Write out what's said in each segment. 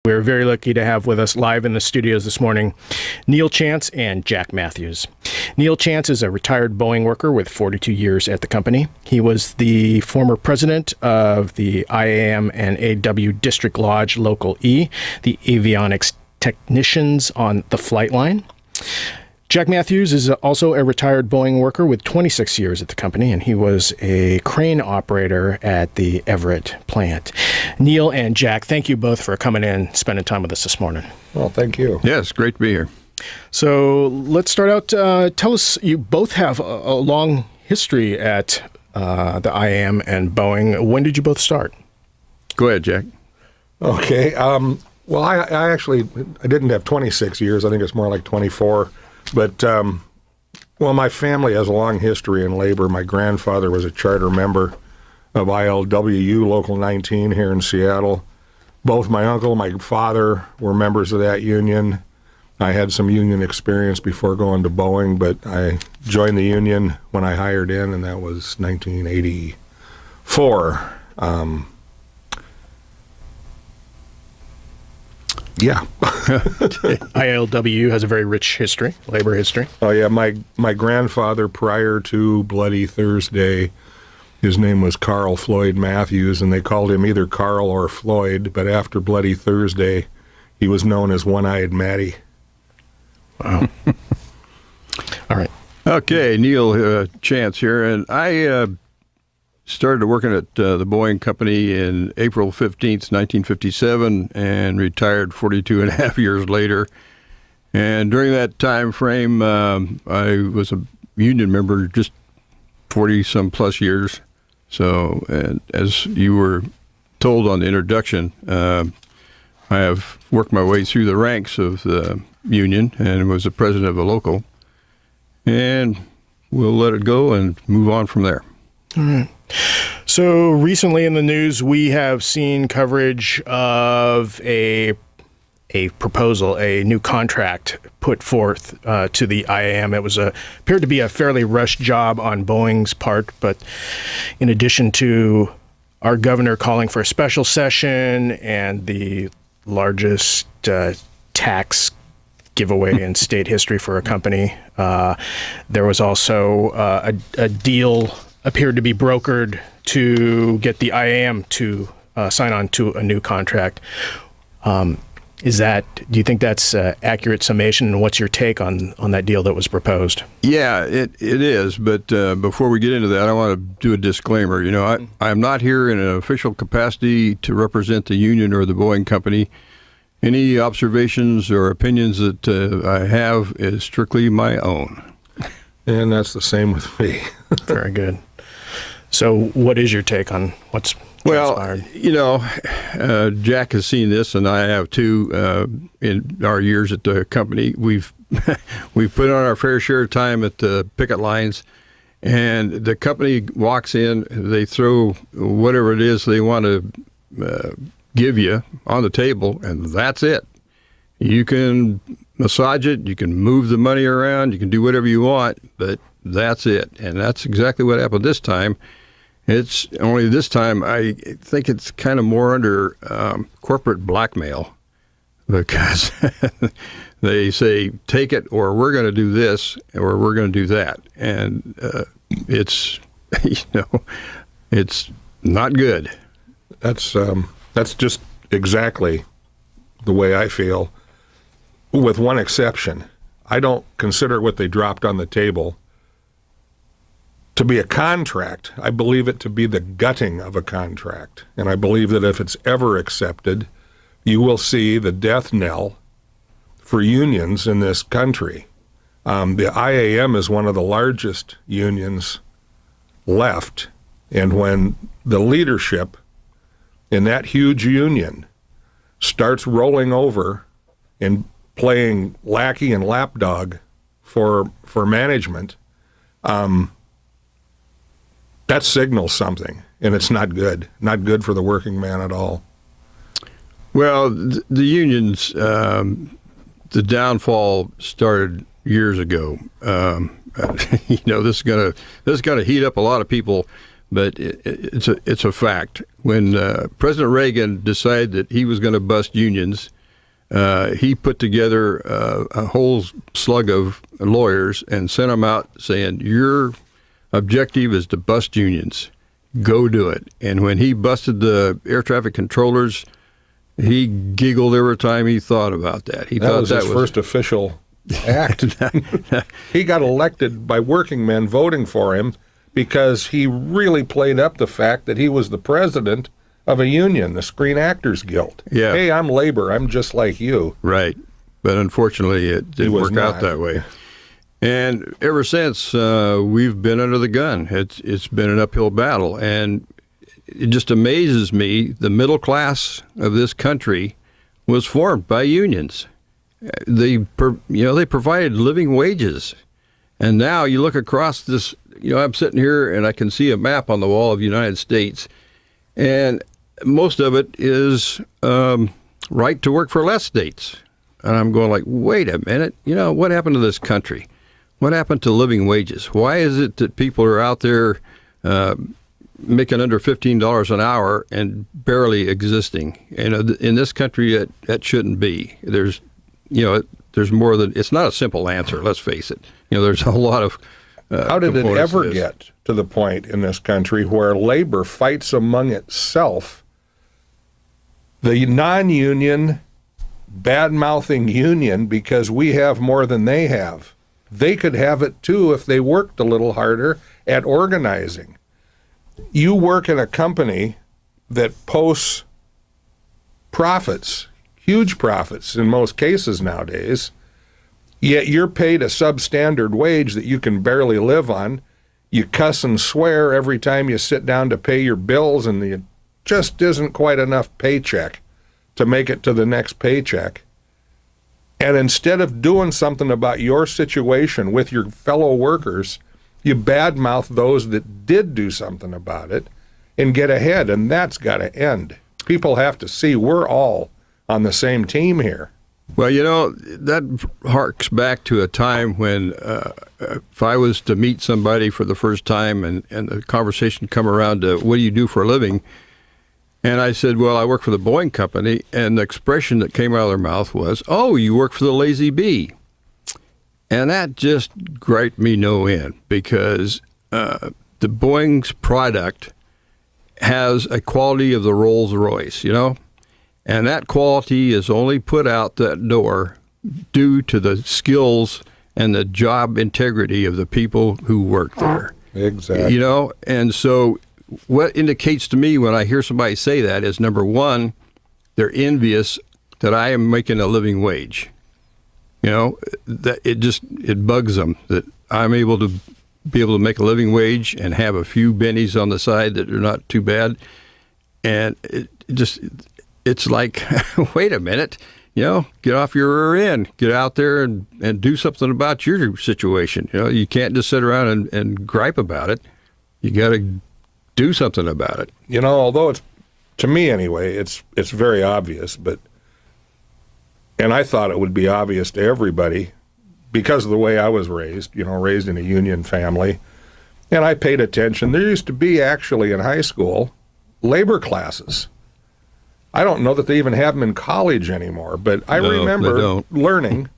We're very lucky to have with us live in the studios this morning Neil Chance and Jack Matthews. Neil Chance is a retired Boeing worker with 42 years at the company. He was the former president of the IAM and AW District Lodge Local E, the avionics technicians on the flight line. Jack Matthews is also a retired Boeing worker with 26 years at the company, and he was a crane operator at the Everett plant. Neil and Jack, thank you both for coming in, spending time with us this morning. Well, thank you. Yes, great to be here. So let's start out. Tell us, you both have a long history at the IAM and Boeing. When did you both start? Go ahead, Jack. Okay. Well, I actually didn't have 26 years. I think it's more like 24. But, well, my family has a long history in labor. My grandfather was a charter member of ILWU Local 19 here in Seattle. Both my uncle and my father were members of that union. I had some union experience before going to Boeing, but I joined the union when I hired in, and that was 1984. Yeah. ILWU has a very rich history, labor history. Oh, yeah. My grandfather, prior to Bloody Thursday, his name was Carl Floyd Matthews, and they called him either Carl or Floyd, but after Bloody Thursday, he was known as One-Eyed Matty. Wow. All right. Okay, Neil Chance here, and I started working at the Boeing Company in April 15th, 1957, and retired 42 and a half years later. And during that time frame, I was a union member just 40-some plus years. So, and as you were told on the introduction, I have worked my way through the ranks of the union and was the president of a local. And we'll let it go and move on from there. All right. So recently in the news, we have seen coverage of a proposal, a new contract put forth to the IAM. It was appeared to be a fairly rushed job on Boeing's part, but in addition to our governor calling for a special session and the largest tax giveaway in state history for a company, there was also a deal appeared to be brokered to get the IAM to sign on to a new contract. Do you think that's accurate summation, and what's your take on that deal that was proposed? Yeah, it is, but before we get into that, I want to do a disclaimer. You know, I'm not here in an official capacity to represent the union or the Boeing Company. Any observations or opinions that I have is strictly my own. And that's the same with me. Very good. So what is your take on what's transpired? Well, you know, Jack has seen this, and I have too. In our years at the company, we've put on our fair share of time at the picket lines, and the company walks in, they throw whatever it is they want to give you on the table, and that's it. You can massage it, you can move the money around, you can do whatever you want, but that's it. And that's exactly what happened this time. It's only this time I think it's kind of more under corporate blackmail, because they say, take it, or we're going to do this, or we're going to do that. And it's, it's not good. That's just exactly the way I feel, with one exception. I don't consider what they dropped on the table to be a contract. I believe it to be the gutting of a contract. And I believe that if it's ever accepted, you will see the death knell for unions in this country. The IAM is one of the largest unions left. And when the leadership in that huge union starts rolling over and playing lackey and lapdog for management, that signals something, and it's not good. Not good for the working man at all. Well, the unions, the downfall started years ago. This is gonna heat up a lot of people, but it's a fact. When President Reagan decided that he was going to bust unions, he put together a whole slug of lawyers and sent them out saying, your objective is to bust unions. Go do it. And when he busted the air traffic controllers, he giggled every time he thought about that. He thought was his first official act. He got elected by working men voting for him because he really played up the fact that he was the president of a union, the Screen Actors Guild. Yeah. Hey, I'm labor. I'm just like you. Right. But unfortunately, it didn't work out that way. And ever since, we've been under the gun. It's been an uphill battle. And it just amazes me, the middle class of this country was formed by unions. They provided living wages. And now you look across this, I'm sitting here and I can see a map on the wall of the United States. And most of it is right to work for less states. And I'm going like, wait a minute, what happened to this country? What happened to living wages? Why is it that people are out there making under $15 an hour and barely existing? In this country, that shouldn't be. There's more than, it's not a simple answer, let's face it. There's a lot of how did it ever get to the point in this country where labor fights among itself? The non-union, bad-mouthing union, because we have more than they have. They could have it too if they worked a little harder at organizing. You work in a company that posts profits, huge profits in most cases nowadays, yet you're paid a substandard wage that you can barely live on. You cuss and swear every time you sit down to pay your bills, and it just isn't quite enough paycheck to make it to the next paycheck. And instead of doing something about your situation with your fellow workers, you badmouth those that did do something about it and get ahead, and that's got to end. People have to see we're all on the same team here. Well, that harks back to a time when if I was to meet somebody for the first time and the conversation come around to, what do you do for a living? And I said, well, I work for the Boeing company. And the expression that came out of their mouth was, oh, you work for the Lazy Bee. And that just griped me no end, because the Boeing's product has a quality of the Rolls Royce, and that quality is only put out that door due to the skills and the job integrity of the people who work there. Exactly. And so what indicates to me when I hear somebody say that is, number one, they're envious that I am making a living wage. That it bugs them that I'm able to make a living wage and have a few bennies on the side that are not too bad. And it's like, wait a minute, get off your rear end, get out there and do something about your situation. You can't just sit around and gripe about it. You got to do something about it. Although it's, to me anyway, it's very obvious, and I thought it would be obvious to everybody because of the way I was raised, raised in a union family, and I paid attention. There used to be actually in high school labor classes. I don't know that they even have them in college anymore, but I remember learning.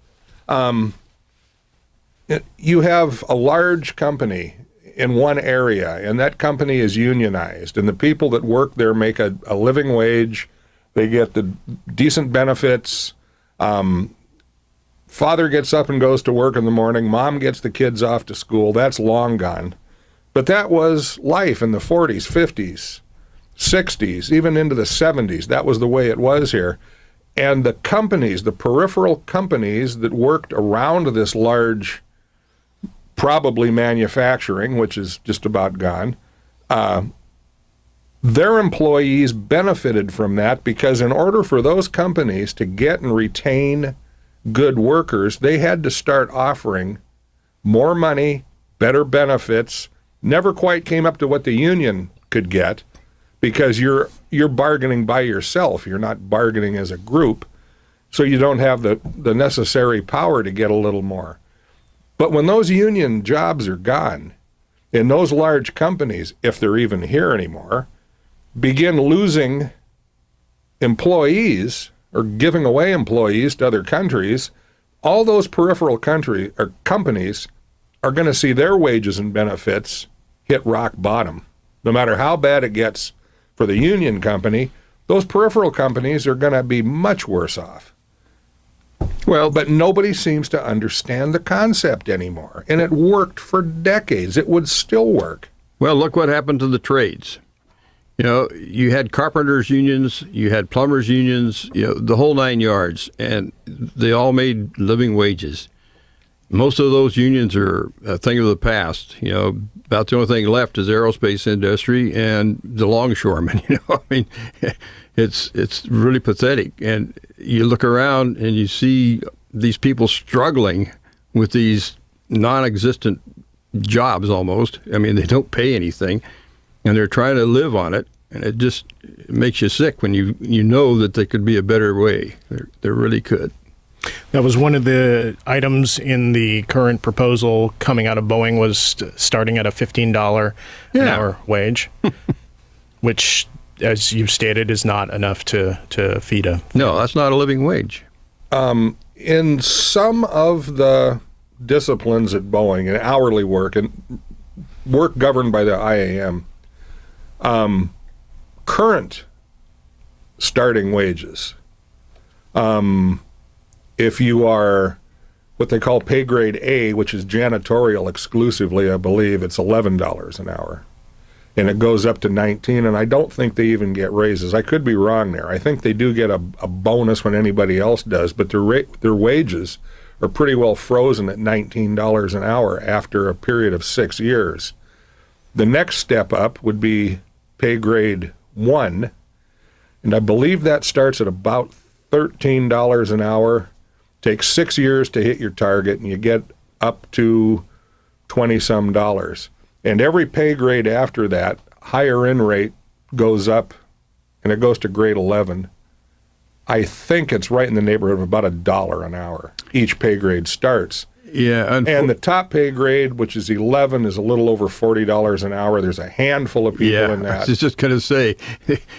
You have a large company in one area, and that company is unionized, and the people that work there make a living wage. They get the decent benefits. Father gets up and goes to work in the morning. Mom gets the kids off to school. That's long gone. But that was life in the 40s, 50s, 60s, even into the 70s. That was the way it was here. And the companies, the peripheral companies that worked around this large, probably manufacturing, which is just about gone, their employees benefited from that, because in order for those companies to get and retain good workers, they had to start offering more money, better benefits. Never quite came up to what the union could get, because you're bargaining by yourself. You're not bargaining as a group, so you don't have the necessary power to get a little more. But when those union jobs are gone, and those large companies, if they're even here anymore, begin losing employees, or giving away employees to other countries, all those peripheral companies are going to see their wages and benefits hit rock bottom. No matter how bad it gets for the union company, those peripheral companies are going to be much worse off. Well, but nobody seems to understand the concept anymore. And it worked for decades. It would still work. Well, look what happened to the trades. You know, you had carpenters unions, you had plumbers unions, you know, the whole 9 yards, and they all made living wages. Most of those unions are a thing of the past. You know, about the only thing left is aerospace industry and the longshoremen. You know, I mean, it's really pathetic. And you look around and you see these people struggling with these non-existent jobs almost. I mean, they don't pay anything, and they're trying to live on it. And it just makes you sick when you know that there could be a better way. There really could. That was one of the items in the current proposal coming out of Boeing was starting at a $15 an hour wage, which, as you've stated, is not enough to feed a... No, that's not a living wage. In some of the disciplines at Boeing, and hourly work, and work governed by the IAM, current starting wages, if you are what they call pay grade A, which is janitorial exclusively, I believe it's $11 an hour. And it goes up to 19, and I don't think they even get raises. I could be wrong there. I think they do get a bonus when anybody else does, but their wages are pretty well frozen at $19 an hour after a period of 6 years. The next step up would be pay grade 1, and I believe that starts at about $13 an hour. Takes 6 years to hit your target, and you get up to $20-some. And every pay grade after that, higher in rate goes up, and it goes to grade 11. I think it's right in the neighborhood of about $1 an hour. Each pay grade starts. Yeah, and the top pay grade, which is 11, is a little over $40 an hour. There's a handful of people in that. I was just going to say,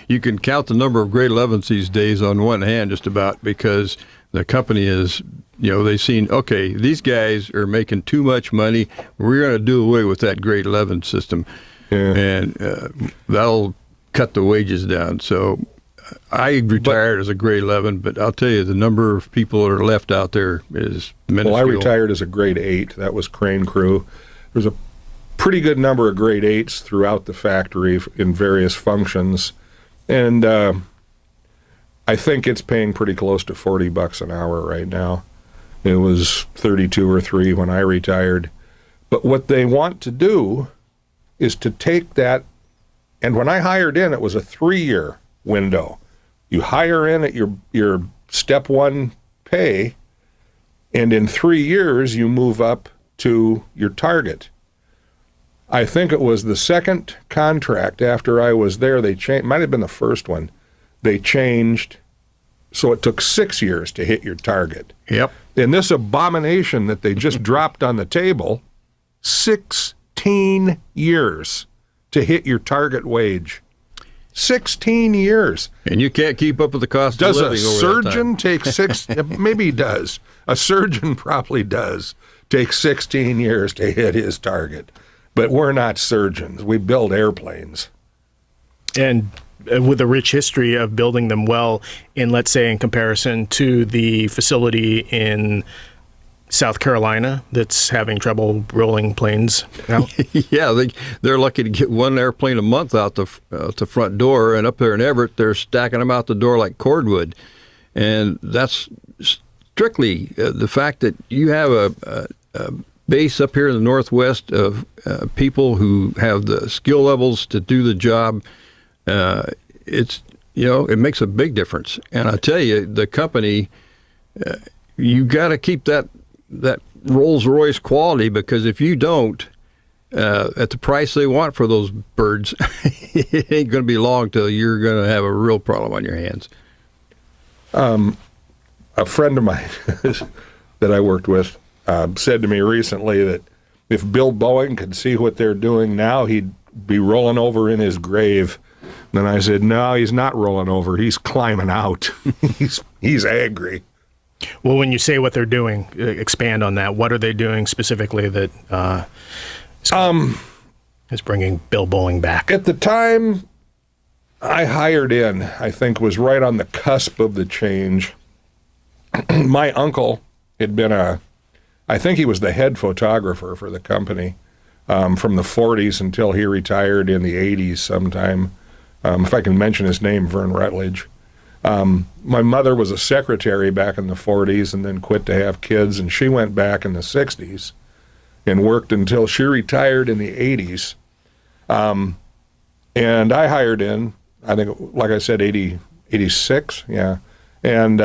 you can count the number of grade 11s these days on one hand just about, because the company is, you know, they've seen, okay, these guys are making too much money. We're going to do away with that grade 11 system. Yeah. And that'll cut the wages down. So I retired as a grade 11, but I'll tell you, the number of people that are left out there is minuscule. Well, I retired as a grade 8. That was crane crew. There's a pretty good number of grade 8s throughout the factory in various functions. And I think it's paying pretty close to $40 an hour right now. It was 32 or 3 when I retired. But what they want to do is to take that, and when I hired in, it was a 3-year window. You hire in at your step 1 pay, and in 3 years you move up to your target. I think it was the second contract after I was there, they changed, might have been the first one, they changed, so it took 6 years to hit your target. Yep. And this abomination that they just dropped on the table, 16 years to hit your target wage. 16 years. And you can't keep up with the cost of living. Does a surgeon take 6? Maybe he does. A surgeon probably does take 16 years to hit his target. But we're not surgeons. We build airplanes. And with a rich history of building them well, in, let's say, in comparison to the facility in South Carolina that's having trouble rolling planes out. Yeah, they're lucky to get one airplane a month out the front door, and up there in Everett, they're stacking them out the door like cordwood. And that's strictly the fact that you have a base up here in the Northwest of people who have the skill levels to do the job. It's, you know, it makes a big difference. And I tell you, the company, you got to keep that Rolls-Royce quality, because if you don't, at the price they want for those birds, it ain't going to be long till you're going to have a real problem on your hands. A friend of mine that I worked with said to me recently that if Bill Boeing could see what they're doing now, he'd be rolling over in his grave And I said, no, he's not rolling over. He's climbing out. he's angry. Well, when you say what they're doing, expand on that. What are they doing specifically that is bringing Bill Boeing back? At the time I hired in, I think was right on the cusp of the change. My uncle had been I think he was the head photographer for the company from the 40s until he retired in the 80s sometime. If I can mention his name, Vern Rutledge. My mother was a secretary back in the 40s and then quit to have kids, and she went back in the 60s and worked until she retired in the 80s. And I hired in, I think, like I said, 86, yeah. And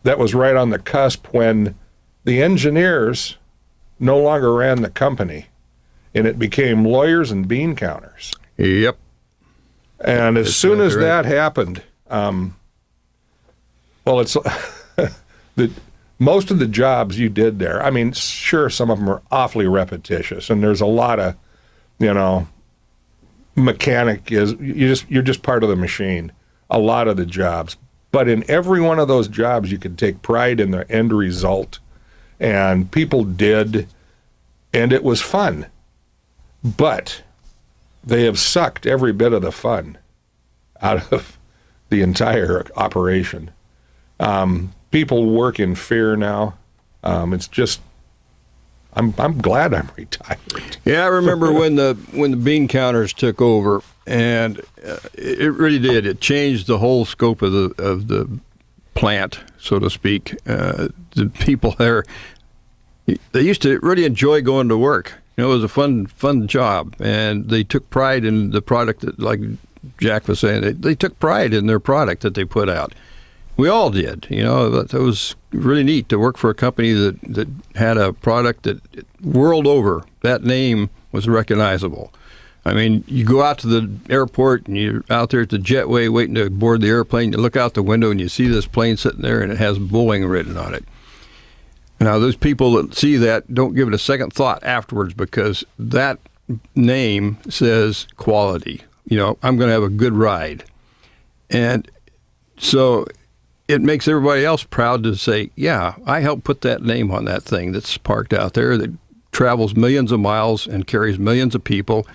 that was right on the cusp when the engineers no longer ran the company, and it became lawyers and bean counters. Yep. And as soon as that happened, well, it's most of the jobs you did there, I mean, sure, some of them are awfully repetitious, and there's a lot of, mechanic you're just part of the machine, a lot of the jobs. But in every one of those jobs, you could take pride in the end result, and people did, and it was fun. But they have sucked every bit of the fun out of the entire operation. People work in fear now. It's just, I'm glad I'm retired. Yeah, I remember when the bean counters took over, and it really did. It changed the whole scope of the plant, so to speak. The people there, they used to really enjoy going to work. It was a fun job, and they took pride in the product that, like Jack was saying, they took pride in their product that they put out. We all did. It was really neat to work for a company that had a product that world over, that name was recognizable. I mean, you go out to the airport and you're out there at the jetway waiting to board the airplane, you look out the window and you see this plane sitting there and it has Boeing written on it. Now, those people that see that don't give it a second thought afterwards, because that name says quality. I'm going to have a good ride. And so it makes everybody else proud to say, yeah, I helped put that name on that thing that's parked out there that travels millions of miles and carries millions of people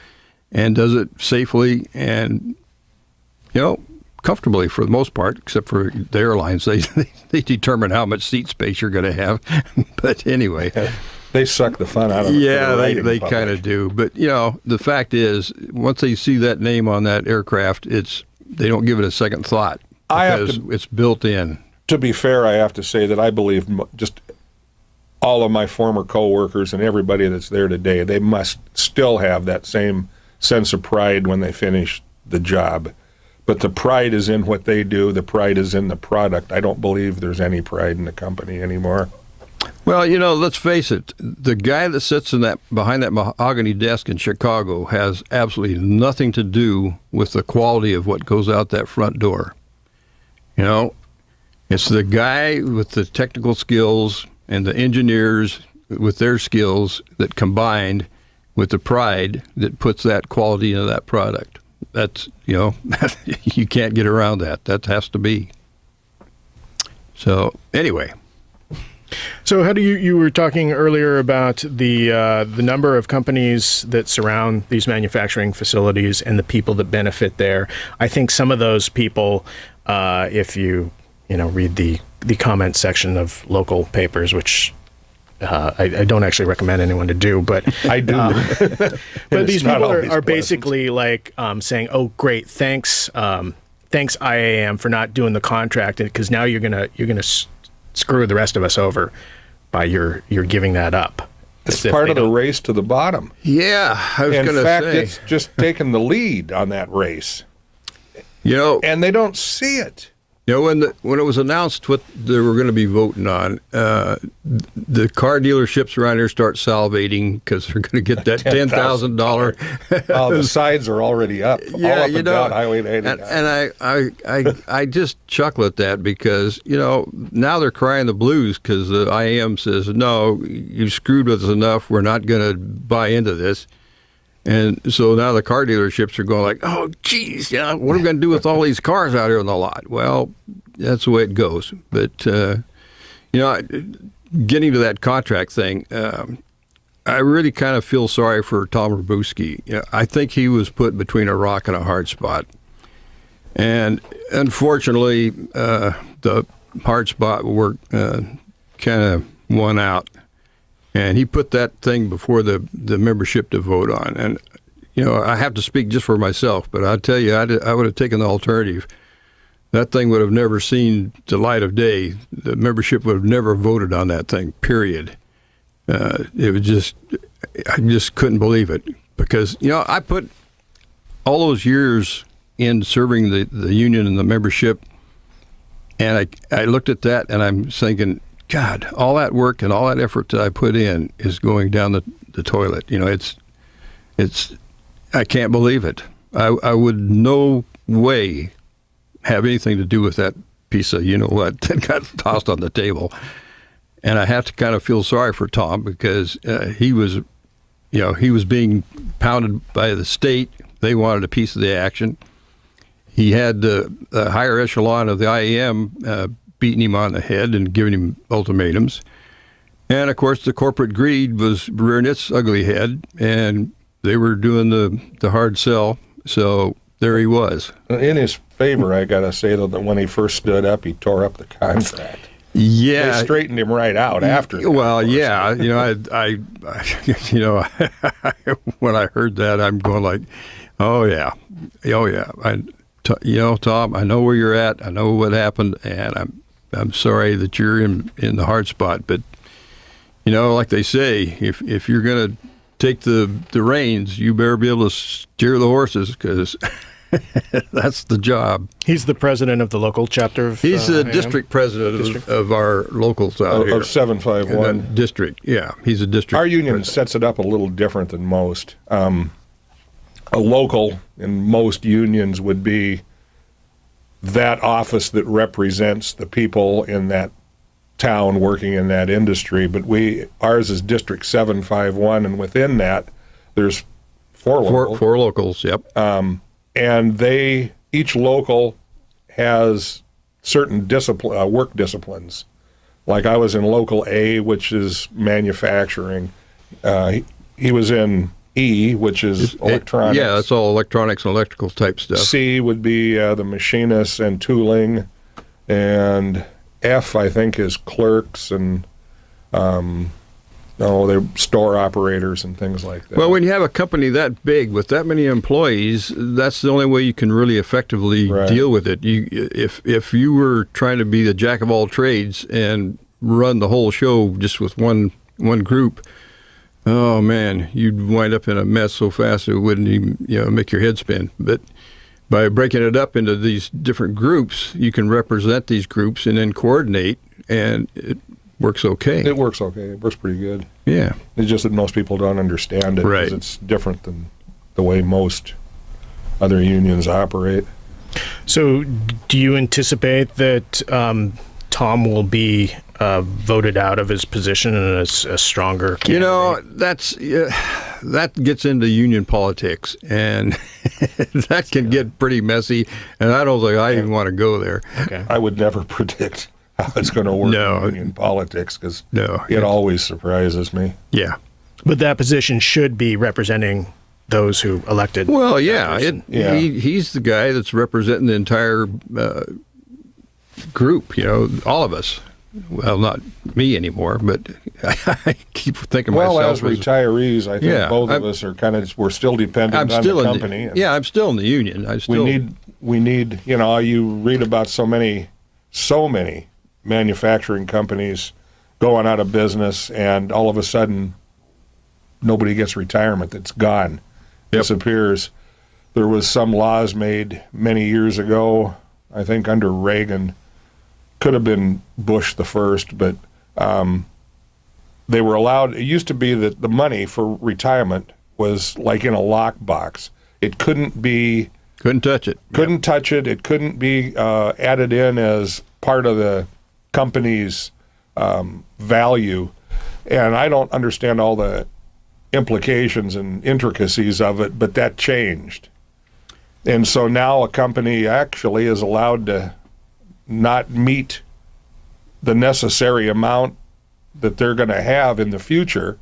and does it safely and, comfortably for the most part, except for the airlines. They determine how much seat space you're going to have. But anyway. They suck the fun out of it. Yeah, they kind of do. But, the fact is, once they see that name on that aircraft, they don't give it a second thought because it's built in. To be fair, I have to say that I believe just all of my former coworkers and everybody that's there today, they must still have that same sense of pride when they finish the job. But the pride is in what they do. The pride is in the product. I don't believe there's any pride in the company anymore. Well, let's face it. The guy that sits behind that mahogany desk in Chicago has absolutely nothing to do with the quality of what goes out that front door. It's the guy with the technical skills and the engineers with their skills that combined with the pride that puts that quality into that product. That's, you can't get around that. That has to be. So, anyway. So how do you were talking earlier about the number of companies that surround these manufacturing facilities and the people that benefit there. I think some of those people, if you read the comment section of local papers, which I don't actually recommend anyone to do, but I do. But these people are basically like saying, "Oh, great, thanks IAM for not doing the contract, because now you're gonna screw the rest of us over by you're giving that up." It's part of the race to the bottom. Yeah, I was going to say. In fact, it's just taking the lead on that race. And they don't see it. When it was announced what they were going to be voting on, the car dealerships around here start salivating because they're going to get that $10,000. Oh, the sides are already up. Yeah, all up and down Highway 89. And I just chuckle at that because now they're crying the blues because the IAM says, no, you screwed with us enough. We're not going to buy into this. And so now the car dealerships are going like, oh, geez, what are we going to do with all these cars out here on the lot? Well, that's the way it goes. But, getting to that contract thing, I really kind of feel sorry for Tom Robuski. I think he was put between a rock and a hard spot. And unfortunately, the hard spot work kind of won out. And he put that thing before the membership to vote on. And, I have to speak just for myself, but I tell you, I would have taken the alternative. That thing would have never seen the light of day. The membership would have never voted on that thing, period. It was I just couldn't believe it. Because, I put all those years in serving the union and the membership, and I looked at that and I'm thinking, God, all that work and all that effort that I put in is going down the toilet. It's I can't believe it. I would no way have anything to do with that piece of what that got tossed on the table. And I have to kind of feel sorry for Tom because he was being pounded by the state. They wanted a piece of the action. He had the higher echelon of the IAM beating him on the head and giving him ultimatums. And, of course, the corporate greed was rearing its ugly head, and they were doing the hard sell. So there he was. In his favor, I got to say, though, that when he first stood up, he tore up the contract. Yeah. They straightened him right out after that. Well, yeah. When I heard that, I'm going like, oh, yeah. Tom, I know where you're at. I know what happened, and I'm sorry that you're in the hard spot. But, like they say, if you're going to take the reins, you better be able to steer the horses because that's the job. He's the president of the local chapter of He's the district president of our locals out here. Of 751. District, yeah. He's a district Our union president. sets it up a little different than most. A local in most unions would be that office that represents the people in that town working in that industry, but ours is District 751, and within that, there's four locals, yep. And each local has certain work disciplines. Like I was in Local A, which is manufacturing. He was in E, which is electronics. Yeah, that's all electronics and electrical type stuff. C would be the machinists and tooling, and F, I think, is clerks and they're store operators and things like that. Well, when you have a company that big with that many employees, that's the only way you can really effectively deal with it. If you were trying to be the jack of all trades and run the whole show just with one group, oh man, you'd wind up in a mess so fast it wouldn't even make your head spin. But by breaking it up into these different groups, you can represent these groups and then coordinate, and it works okay. It works okay. It works pretty good. Yeah. It's just that most people don't understand it because it's different than the way most other unions operate. So do you anticipate that Tom will be voted out of his position and a stronger candidate? That gets into union politics, and that can get pretty messy, and I don't think I even want to go there. Okay. I would never predict how it's going to work in union politics because it always surprises me. Yeah. But that position should be representing those who elected. Well, he's the guy that's representing the entire group, all of us. Well, not me anymore, but I keep thinking myself. Well, as retirees, I think both of us are we're still dependent on the company. I'm still in the union. We need, you read about so many manufacturing companies going out of business, and all of a sudden, nobody gets retirement. It's gone, disappears. There was some laws made many years ago, I think under Reagan. Could have been Bush the first, but they were allowed. It used to be that the money for retirement was like in a lockbox. It couldn't touch it. Couldn't touch it. It couldn't be added in as part of the company's value. And I don't understand all the implications and intricacies of it, but that changed. And so now a company actually is allowed to not meet the necessary amount that they're going to have in the future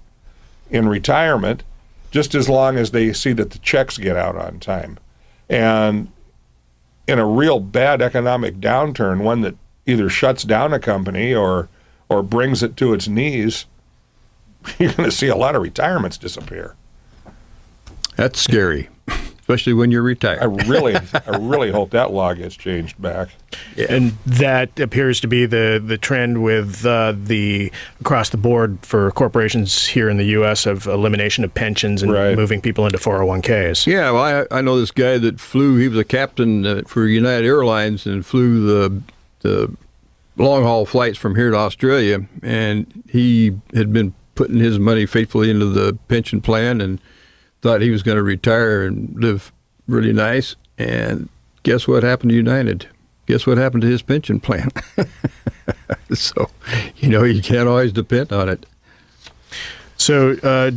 in retirement, just as long as they see that the checks get out on time. And in a real bad economic downturn, one that either shuts down a company or brings it to its knees, you're going to see a lot of retirements disappear. That's scary, especially when you're retired. I really hope that law gets changed back. And that appears to be the trend with the across the board for corporations here in the U.S. of elimination of pensions and moving people into 401ks. Yeah, well, I know this guy that flew. He was a captain for United Airlines and flew the long-haul flights from here to Australia, and he had been putting his money faithfully into the pension plan and thought he was going to retire and live really nice. And guess what happened to United? Guess what happened to his pension plan? So, you can't always depend on it. So,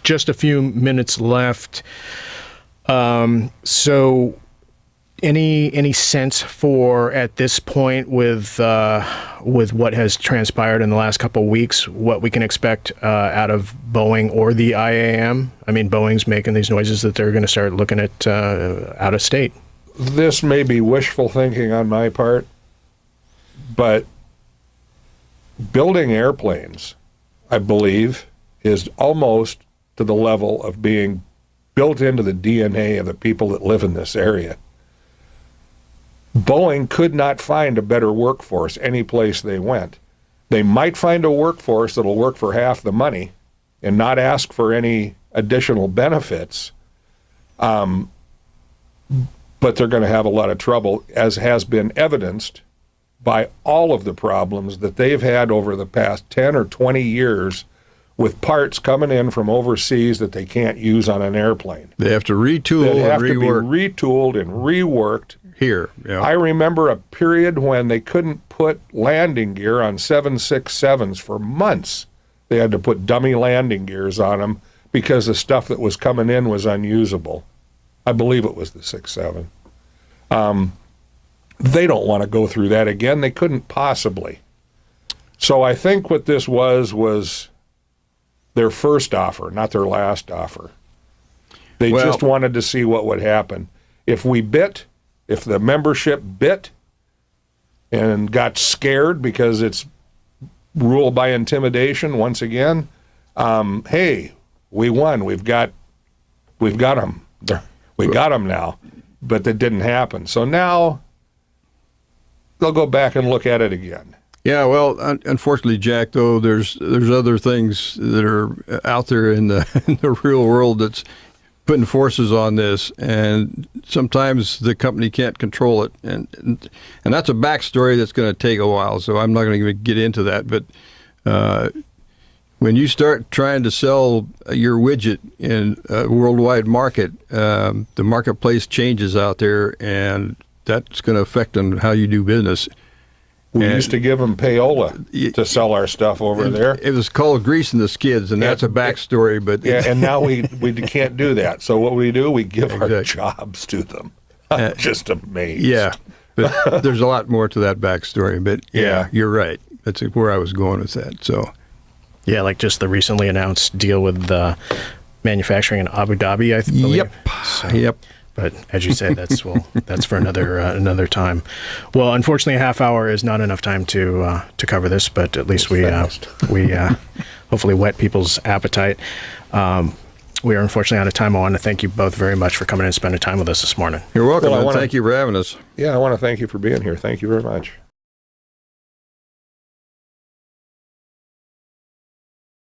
just a few minutes left. So, any sense for at this point with what has transpired in the last couple of weeks, what we can expect out of Boeing or the IAM? I mean, Boeing's making these noises that they're going to start looking at out of state. This may be wishful thinking on my part, but building airplanes, I believe, is almost to the level of being built into the DNA of the people that live in this area. Boeing could not find a better workforce any place they went. They might find a workforce that'll work for half the money and not ask for any additional benefits, but they're going to have a lot of trouble, as has been evidenced by all of the problems that they've had over the past 10 or 20 years with parts coming in from overseas that they can't use on an airplane. They have to retool They have and to be rework retooled and reworked. here. Yeah. I remember a period when they couldn't put landing gear on 767s for months. They had to put dummy landing gears on them because the stuff that was coming in was unusable. I believe it was the 67. They don't want to go through that again. They couldn't possibly. So I think what this was their first offer, not their last offer. They just wanted to see what would happen. If the membership bit and got scared because it's ruled by intimidation once again, hey, we won. We've got them. We got them now. But that didn't happen. So now they'll go back and look at it again. Yeah, well, unfortunately, Jack, though, there's other things that are out there in the real world that's putting forces on this, and sometimes the company can't control it, and that's a backstory that's going to take a while. So I'm not going to get into that. But when you start trying to sell your widget in a worldwide market, the marketplace changes out there, and that's going to affect on how you do business. We used to give them payola to sell our stuff over there. It was called greasing the skids, and that's a backstory. But and now we can't do that. So what we do, we give our jobs to them. I'm just amazed. Yeah, but there's a lot more to that backstory. But yeah, you're right. That's where I was going with that. So yeah, like just the recently announced deal with manufacturing in Abu Dhabi, I believe. Yep. But as you say, that's for another time. Well, unfortunately, a half hour is not enough time to cover this, but at least we hopefully whet people's appetite. We are unfortunately out of time. I want to thank you both very much for coming in and spending time with us this morning. You're welcome. Thank you for having us. Yeah, I want to thank you for being here. Thank you very much.